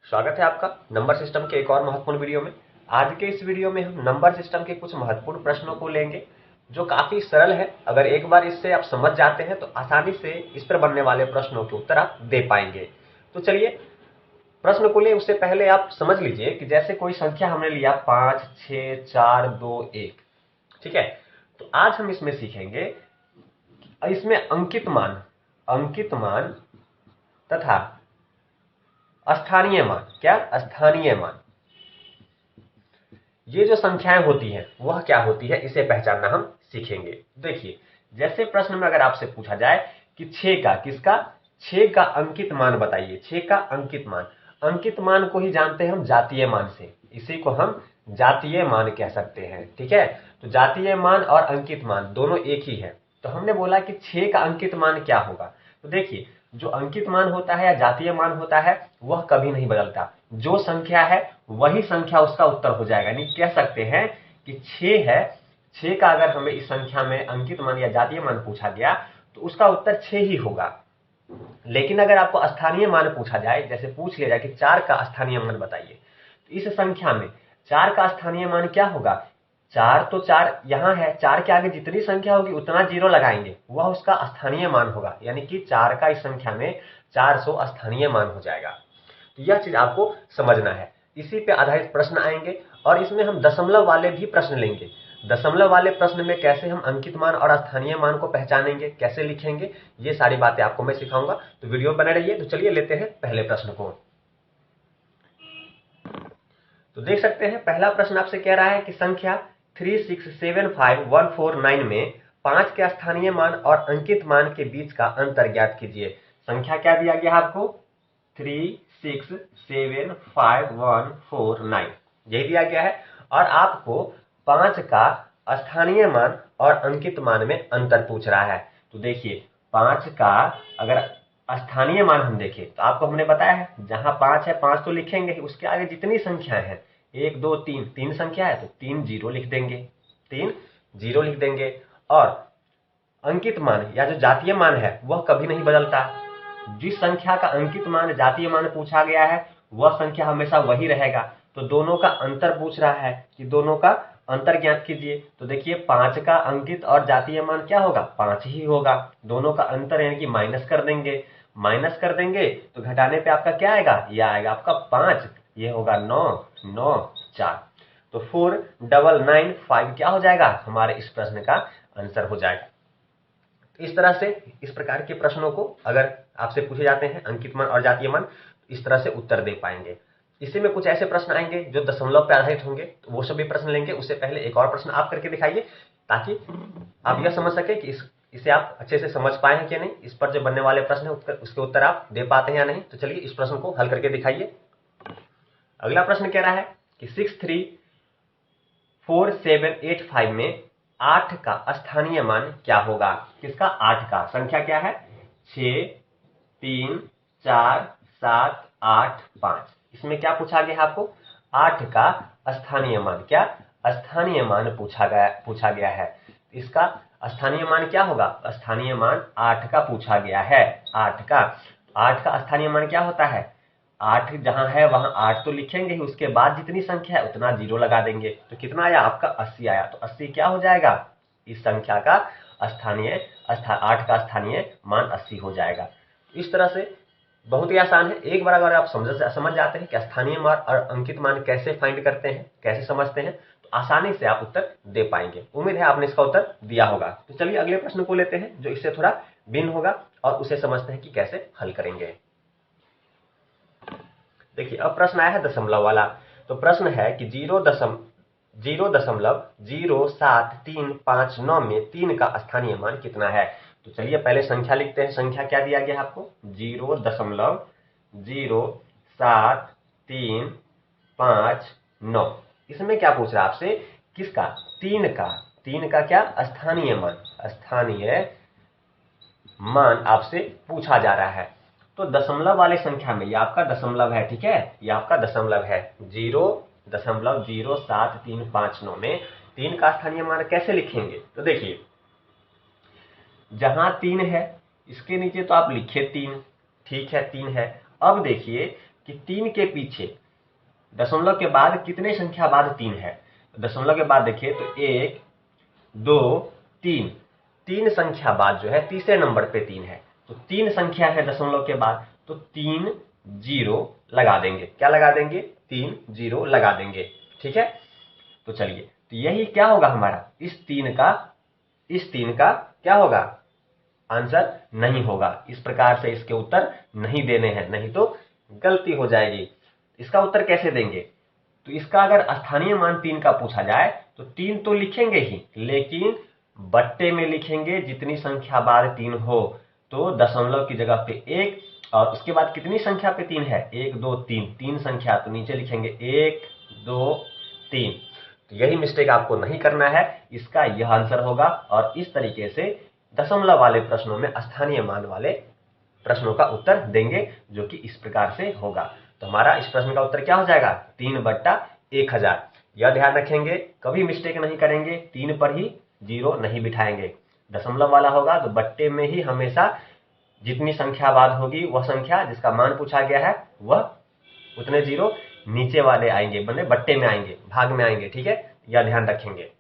स्वागत है आपका नंबर सिस्टम के एक और महत्वपूर्ण वीडियो में। आज के इस वीडियो में हम नंबर सिस्टम के कुछ महत्वपूर्ण प्रश्नों को लेंगे जो काफी सरल है। अगर एक बार इससे आप समझ जाते हैं तो आसानी से इस पर बनने वाले प्रश्नों के उत्तर आप दे पाएंगे। तो चलिए प्रश्न को ले उससे पहले आप समझ लीजिए कि जैसे कोई संख्या हमने लिया 5, 6, 4, 2, 1, ठीक है। तो आज हम इसमें सीखेंगे इसमें अंकित मान तथा स्थानीय मान, क्या स्थानीय मान, ये जो संख्याएं होती हैं वह क्या होती है, इसे पहचानना हम सीखेंगे। देखिए जैसे प्रश्न में अगर आपसे पूछा जाए कि 6 का किसका 6 का अंकित मान बताइए, 6 का अंकित मान, अंकित मान को ही जानते हैं हम जातीय मान से, इसी को हम जातीय मान कह सकते हैं, ठीक है। तो जातीय मान और अंकित मान दोनों एक ही है। तो हमने बोला कि 6 का अंकित मान क्या होगा। तो देखिए जो अंकित मान होता है या जातीय मान होता है वह कभी नहीं बदलता। जो संख्या है वही संख्या उसका उत्तर हो जाएगा। यानी कह सकते हैं कि 6 है, 6 का अगर हमें इस संख्या में अंकित मान या जातीय मान पूछा गया तो उसका उत्तर 6 ही होगा। लेकिन अगर आपको स्थानीय मान पूछा जाए, जैसे पूछ लिया जाए कि 4 का स्थानीय मान बताइए, तो इस संख्या में 4 का स्थानीय मान क्या होगा। 4 तो 4 यहां है, 4 के आगे जितनी संख्या होगी उतना जीरो लगाएंगे, वह उसका स्थानीय मान होगा। यानी कि 4 का इस संख्या में 400 स्थानीय मान हो जाएगा। तो यह चीज आपको समझना है। इसी पे आधारित प्रश्न आएंगे और इसमें हम दशमलव वाले भी प्रश्न लेंगे। दशमलव वाले प्रश्न में कैसे हम अंकित मान और स्थानीय मान को पहचानेंगे, कैसे लिखेंगे, ये सारी बातें आपको मैं सिखाऊंगा। तो वीडियो बने रहिए। तो चलिए लेते हैं पहले प्रश्न को। तो देख सकते हैं पहला प्रश्न आपसे कह रहा है कि संख्या 3675149 में 5 के स्थानीय मान और अंकित मान के बीच का अंतर ज्ञात कीजिए। संख्या क्या दिया गया आपको 3675149 यही दिया गया है और आपको 5 का स्थानीय मान और अंकित मान में अंतर पूछ रहा है। तो देखिए 5 का अगर स्थानीय मान हम देखें तो आपको हमने बताया है जहां 5 है 5 तो लिखेंगे ही, उसके आगे जितनी संख्याएं हैं 1 2 3 तीन संख्या है तो 3 जीरो लिख देंगे, 3 जीरो लिख देंगे। और अंकित मान या जो जातीय मान है वह कभी नहीं बदलता। जिस संख्या का अंकित मान जातीय मान पूछा गया है वह संख्या हमेशा वही रहेगा। तो दोनों का अंतर पूछ रहा है कि दोनों का अंतर ज्ञात कीजिए। तो देखिए 5 का अंकित और जातीय मान क्या होगा 5 ही होगा। दोनों का अंतर यानी कि माइनस कर देंगे, माइनस कर देंगे तो घटाने पे आपका क्या आएगा, यह आएगा आपका 5, ये होगा 9 9 4। तो 4995 क्या हो जाएगा, हमारे इस प्रश्न का आंसर हो जाएगा। इस तरह से इस प्रकार के प्रश्नों को अगर आपसे पूछे जाते हैं अंकित मान और जातीय मान, इस तरह से उत्तर दे पाएंगे। इसी में कुछ ऐसे प्रश्न आएंगे जो दशमलव पर आधारित होंगे, तो वो सभी प्रश्न लेंगे। उससे पहले एक और प्रश्न आप करके दिखाइए ताकि आप यह समझ सके कि इसे आप अच्छे से समझ पाए हैं कि नहीं, इस पर जो बनने वाले प्रश्न है उसके उत्तर आप दे पाते हैं या नहीं। तो चलिए इस प्रश्न को हल करके दिखाइए। अगला प्रश्न कह रहा है कि 634785 में 8 का स्थानीय मान क्या होगा। किसका 8 का, संख्या क्या है 6 3 4 7 8 5। इसमें क्या पूछा गया आपको 8 का स्थानीय मान, क्या स्थानीय मान पूछा गया है। इसका स्थानीय मान क्या होगा, स्थानीय मान 8 का पूछा गया है। 8 का स्थानीय मान क्या होता है, 8 जहां है वहां 8 तो लिखेंगे ही, उसके बाद जितनी संख्या है उतना जीरो लगा देंगे। तो कितना आया आपका 80 आया। तो 80 क्या हो जाएगा, इस संख्या का स्थानीय 8 का स्थानीय मान 80 हो जाएगा। इस तरह से बहुत ही आसान है। एक बार अगर आप समझ जाते हैं कि स्थानीय मान और अंकित मान कैसे फाइंड करते हैं, कैसे समझते हैं, तो आसानी से आप उत्तर दे पाएंगे। उम्मीद है आपने इसका उत्तर दिया होगा। तो चलिए अगले प्रश्न को लेते हैं जो इससे थोड़ा भिन्न होगा और उसे समझते हैं कि कैसे हल करेंगे। देखिए अब प्रश्न आया है दशमलव वाला। तो प्रश्न है कि 0.07359 में 3 का स्थानीय मान कितना है। तो चलिए पहले संख्या लिखते हैं। संख्या क्या दिया गया आपको 0.07359। इसमें क्या पूछ रहा है आपसे, किसका 3 का क्या स्थानीय मान आपसे पूछा जा रहा है। तो दशमलव वाले संख्या में ये आपका दशमलव है, ठीक है, ये आपका दशमलव है। 0.07359 में 3 का स्थानीय मान कैसे लिखेंगे। तो देखिए जहां 3 है इसके नीचे तो आप लिखे 3, ठीक है 3 है। अब देखिए कि 3 के पीछे दशमलव के बाद कितने संख्या बाद 3 है। तो दशमलव के बाद देखिए तो 1 2 3, 3 संख्या बाद जो है तीसरे नंबर पे 3 है। तो 3 संख्या है दशमलव के बाद, तो 3 0 लगा देंगे। क्या लगा देंगे? 3 0 लगा देंगे। ठीक है, तो चलिए, तो यही क्या होगा हमारा, इस 3 का क्या होगा? आंसर नहीं होगा। इस प्रकार से इसके उत्तर नहीं देने हैं, नहीं तो गलती हो जाएगी। इसका उत्तर कैसे देंगे? तो इसका अगर स्थानीय मान 3 का पूछा जाए तो 3 तो लिखेंगे ही, लेकिन बट्टे में लिखेंगे जितनी संख्या बाद 3 हो। तो दशमलव की जगह पे 1, और उसके बाद कितनी संख्या पे 3 है? 1 2 3, 3 संख्या, तो नीचे लिखेंगे 1 2 3। तो यही मिस्टेक आपको नहीं करना है, इसका यह आंसर होगा। और इस तरीके से दशमलव वाले प्रश्नों में स्थानीय मान वाले प्रश्नों का उत्तर देंगे, जो कि इस प्रकार से होगा। तो हमारा इस प्रश्न का उत्तर क्या हो जाएगा? 3/1000। यह ध्यान रखेंगे, कभी मिस्टेक नहीं करेंगे, 3 पर ही 0 नहीं बिठाएंगे। दशमलव वाला होगा तो बट्टे में ही हमेशा जितनी संख्या बाद होगी, वह संख्या जिसका मान पूछा गया है, वह उतने 0 नीचे वाले आएंगे, बने बट्टे में आएंगे, भाग में आएंगे। ठीक है, यह ध्यान रखेंगे।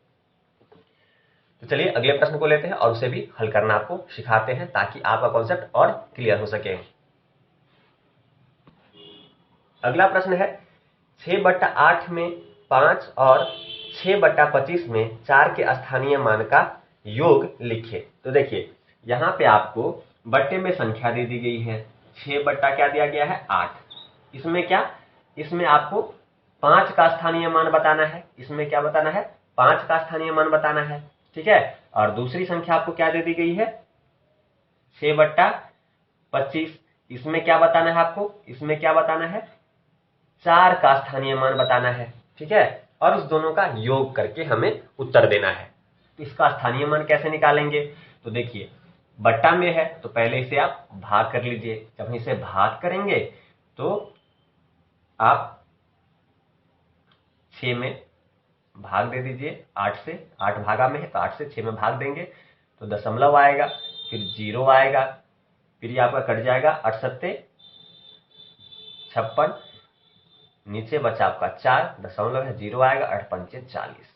तो चलिए अगले प्रश्न को लेते हैं और उसे भी हल करना आपको सिखाते हैं, ताकि आपका कॉन्सेप्ट और क्लियर हो सके। अगला प्रश्न है 6/8 में 5 और 6/25 में 4 के स्थानीय मान का योग लिखिए। तो देखिए, यहाँ पे आपको बट्टे में संख्या दे दी गई है, 6 बट्टा क्या दिया गया है? 8। इसमें क्या, इसमें आपको 5 का स्थानीय मान बताना है। इसमें क्या बताना है? 5 का स्थानीय मान बताना है। ठीक है, और दूसरी संख्या आपको क्या दे दी गई है? 6/25। इसमें क्या बताना है आपको? इसमें क्या बताना है? 4 का स्थानीय मान बताना है। ठीक है, और उस दोनों का योग करके हमें उत्तर देना है। तो इसका स्थानीय मान कैसे निकालेंगे? तो देखिए, बट्टा में है तो पहले इसे आप भाग कर लीजिए। जब इसे भाग करेंगे तो आप 6 में भाग दे दीजिए, 8 से, 8 भागा में है तो 8 से 6 में भाग देंगे तो दशमलव आएगा, फिर 0 आएगा, फिर ये आपका कट जाएगा, 8 सत्ते 56, नीचे बचा आपका 4, दशमलव है 0 आएगा, 8 पंचे 40,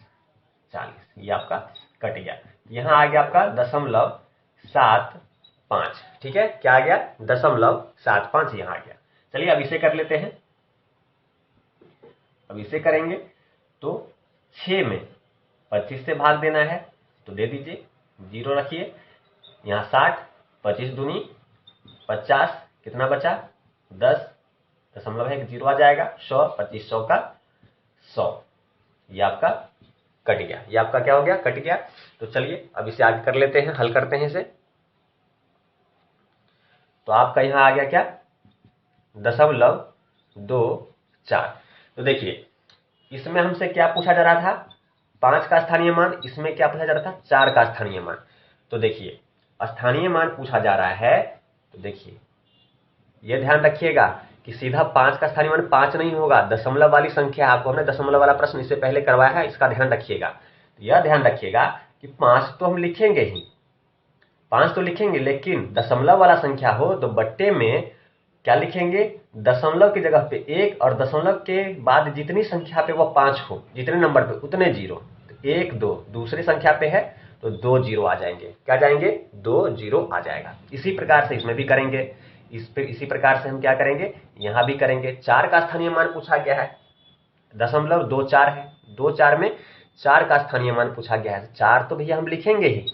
ये आपका कट गया। यहाँ आ गया आपका 0.75। ठीक है, क्या आ गया? 0.75 यहाँ आ गया। चलिए अब इसे कर लेते हैं। अब इसे करेंगे तो 6 में 25 से भाग देना है तो दे दीजिए, 0 रखिए, यहाँ 60, 25 दूनी 50, कितना बचा? 10, दशमलव है 0 आ जाएगा, 100, 2500 का 100, ये आपका कट गया। ये आपका क्या हो गया? कट गया। तो चलिए अब इसे आगे कर लेते हैं, हल करते हैं इसे। तो आपका यहाँ आ गया क्या? 0.24। तो देखिए, इसमें हमसे क्या पूछा जा रहा था? 5 का स्थानीय मान। इसमें क्या पूछा जा रहा था? 4 का स्थानीय मान। तो देखिए, स्थानीय मान पूछा जा रहा है तो देखिए, यह ध्यान रखिएगा कि सीधा 5 का स्थानीय मान 5 नहीं होगा, दशमलव वाली संख्या। आपको हमने दशमलव वाला प्रश्न इससे पहले करवाया है, इसका ध्यान रखिएगा। यह ध्यान रखिएगा कि 5 तो हम लिखेंगे ही, 5 तो लिखेंगे, लेकिन दशमलव वाला संख्या हो तो बट्टे में क्या लिखेंगे? दशमलव की जगह पे 1, और दशमलव के बाद जितनी संख्या पे वो 5 हो, जितने नंबर पे उतने 0। 1 2 दूसरी संख्या पे है तो 2 0 आ जाएंगे। क्या जाएंगे? 2 0 आ जाएगा। इसी प्रकार से इसमें भी करेंगे। इसी प्रकार से हम क्या करेंगे? यहाँ भी करेंगे। 4 का स्थानीय मान पूछा गया है, 0.24 है, 24 में 4 का स्थानीय मान पूछा गया है। 4 तो भैया हम लिखेंगे ही,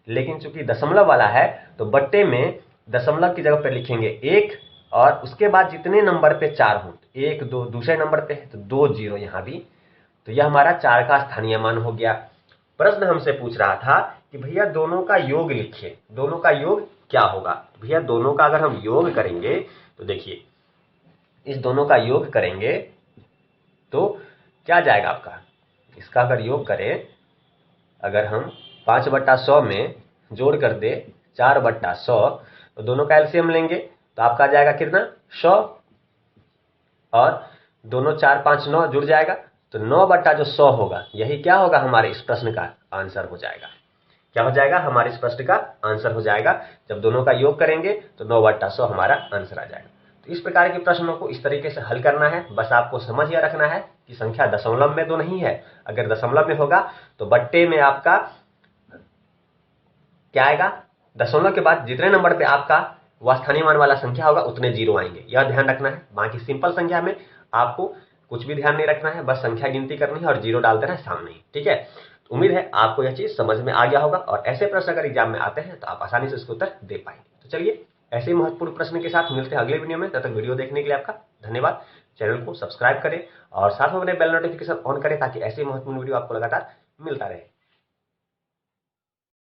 लेकिन चूंकि दशमलव वाला है तो बट्टे में दशमलव की जगह पर लिखेंगे 1, और उसके बाद जितने नंबर पे 4 हो, 1 2 दूसरे नंबर पे है तो 2 0 यहाँ भी। तो यह हमारा 4 का स्थानीय मान हो गया। प्रश्न हमसे पूछ रहा था कि भैया दोनों का योग लिखिए, दोनों का योग क्या होगा? भैया दोनों का अगर हम योग करेंगे तो देखिए, इस दोनों का योग करेंगे तो क्या जाएगा आपका? इसका अगर योग करें, अगर हम 5/100 में जोड़ कर दे 4/100, तो दोनों का एलसीएम लेंगे तो आपका जाएगा कितना? 100, और दोनों 4 5 9 जुड़ जाएगा तो 9/100 होगा। यही क्या होगा? हमारे इस प्रश्न का आंसर हो जाएगा। क्या हो जाएगा? हमारे इस प्रश्न का आंसर हो जाएगा। जब दोनों का योग करेंगे तो 9/100 हमारा आंसर आ जाएगा। तो इस प्रकार के प्रश्नों को इस तरीके से हल करना है। बस आपको समझ यह रखना है कि संख्या दशमलव में तो नहीं है। अगर दशमलव में होगा तो बट्टे में आपका क्या आएगा, दशमलव के बाद जितने नंबर पे आपका वह स्थानीय मान वाला संख्या होगा उतने जीरो आएंगे, यह ध्यान रखना है। बाकी सिंपल संख्या में आपको कुछ भी ध्यान नहीं रखना है, बस संख्या गिनती करनी है और जीरो डाल देना है सामने ही, ठीक है। तो उम्मीद है आपको यह चीज समझ में आ गया होगा और ऐसे प्रश्न अगर एग्जाम में आते हैं तो आप आसानी से उसको उत्तर दे पाएंगे। तो चलिए ऐसे ही महत्वपूर्ण प्रश्न के साथ मिलते हैं अगले वीडियो में। तब तक वीडियो देखने के लिए आपका धन्यवाद। चैनल को सब्सक्राइब करें और साथ में अपने बेल नोटिफिकेशन ऑन करें ताकि ऐसे महत्वपूर्ण वीडियो आपको लगातार मिलता रहे।